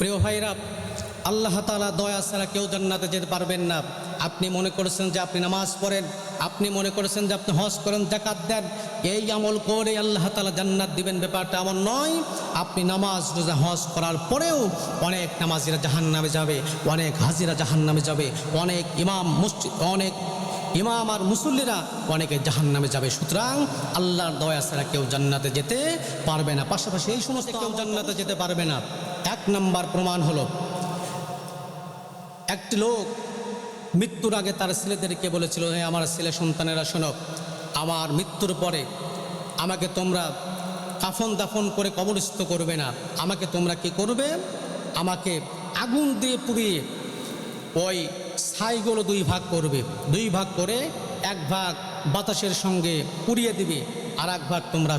প্রিয় ভাইরা, আল্লাহ তাআলা দয়া ছাড়া কেউ জান্নাতে যেতে পারবেন না। আপনি মনে করেছেন যে আপনি নামাজ পড়েন, আপনি মনে করেছেন যে আপনি হজ করেন, যাকাত দেন, এই আমল করে আল্লাহ তাআলা জান্নাত দিবেন, ব্যাপারটা এমন নয়। আপনি নামাজ রোজা হজ করার পরেও অনেক নামাজিরা জাহান্নামে যাবে, অনেক হাজিরা জাহান্নামে যাবে, অনেক ইমাম আর মুসল্লিরা অনেকে জাহান্নামে যাবে। সুতরাং আল্লাহর দয়া ছাড়া কেউ জান্নাতে যেতে পারবে না। পাশাপাশি এই সমস্ত কেউ জান্নাতে যেতে পারবে না। এক নম্বর প্রমাণ হলো, একটি লোক মৃত্যুর আগে তার ছেলেদেরকে বলেছিল, হে আমার ছেলে সন্তানেরা শোনো, আমার মৃত্যুর পরে আমাকে তোমরা কাফন দাফন করে কবরস্থ করবে না, আমাকে তোমরা কি করবে, আমাকে আগুন দিয়ে পুড়িয়ে ওই ছাইগুলো দুই ভাগ করবে, দুই ভাগ করে এক ভাগ বাতাসের সঙ্গে পুড়িয়ে দিবে, আর এক ভাগ তোমরা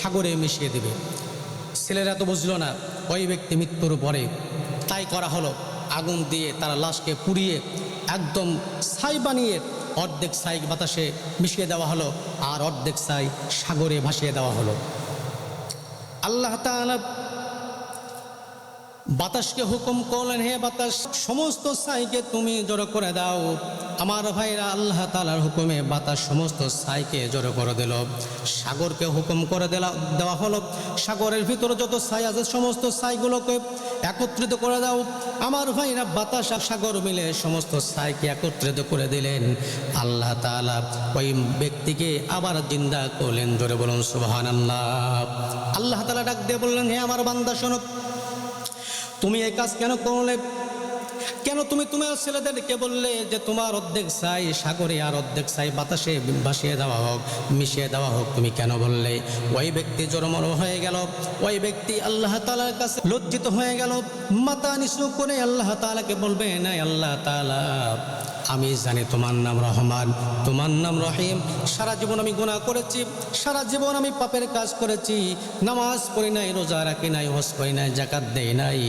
সাগরে মিশিয়ে দেবে। ছেলেরা তো বুঝলো না। ওই ব্যক্তি মৃত্যুর পরে তাই করা হলো, আগুন দিয়ে তারা লাশকে পুড়িয়ে একদম ছাই বানিয়ে অর্ধেক ছাই বাতাসে মিশিয়ে দেওয়া হলো, আর অর্ধেক ছাই সাগরে ভাসিয়ে দেওয়া হলো। আল্লাহ তাআলা বাতাসকে হুকুম করলেন, হে বাতাস, সমস্ত ছাইকে তুমি জড়ো করে দাও। আমার ভাইরা, আল্লাহ তাআলার হুকুমে বাতাস সমস্ত ছাইকে জড়ো করে দিল। সাগরকে হুকুম করে দেওয়া হলো, সাগরের ভিতরে যত ছাই আছে সমস্ত ছাইগুলোকে একত্রিত করে দাও। আমার ভাইরা, বাতাস আর সাগর মিলে সমস্ত ছাইকে একত্রিত করে দিলেন। আল্লাহ তাআলা ওই ব্যক্তিকে আবার জিন্দা করলেন। জোরে বলুন সুবহানাল্লাহ। আল্লাহ তাআলা ডাক দিয়ে বললেন, হে আমার বান্দা শোনো, তুমি এই কাজ কেন করলে? কেন তুমি তোমার ছেলেদেরকে বললে যে তোমার অর্ধেক ছাই সাগরে আর অর্ধেক ছাই বাতাসে ভাসিয়ে দেওয়া হোক, মিশিয়ে দেওয়া হোক? তুমি কেন বললে? ওই ব্যক্তি জড়মড় হয়ে গেল। ওই ব্যক্তি আল্লাহ তাআলার কাছে লজ্জিত হয়ে গেল। মাথা নিচু করে আল্লাহ তাআলাকে বলবে, না আল্লাহ তাআলা, আমি জানি তোমার নাম রহমান, তোমার নাম রহিম। সারা জীবন আমি গুনাহ করেছি, সারা জীবন আমি পাপের কাজ করেছি, নামাজ পড়ি নাই, রোজা রাখি নাই, হজ করি নাই, যাকাত দেই নাই।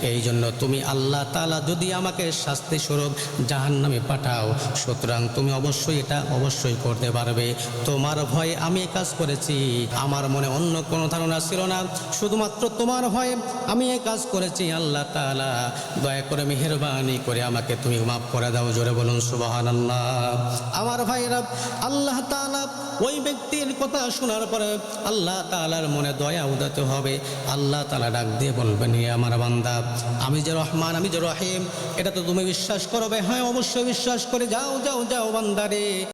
এই জন্য তুমি আল্লাহ তাআলা যদি আমাকে শাস্তি স্বরূপ জাহান্নামে পাঠাও, সুতরাং তুমি অবশ্যই করতে পারবে। তোমার ভয়ে আমি এই কাজ করেছি, আমার মনে অন্য কোনো ধারণা ছিল না, শুধুমাত্র তোমার ভয়ে আমি এই কাজ করেছি। আল্লাহ তাআলা দয়া করে মেহেরবানি করে আমাকে তুমি মাফ করে দাও। জোরে বলুন সুবহানাল্লাহ। আমার ভাইরা, আল্লাহ তাআলা ওই ব্যক্তির কথা শোনার পরে আল্লাহ তাআলার মনে দয়া উদিত হবে। আল্লাহ তাআলা ডাক দিয়ে বলবেন, হে আমার বান্দা, আমি যে রহমান, আমি যে রহিম, এটা তো তুমি বিশ্বাস করবে? হ্যাঁ, অবশ্যই বিশ্বাস করে। যাও যাও যাও বান্দারে।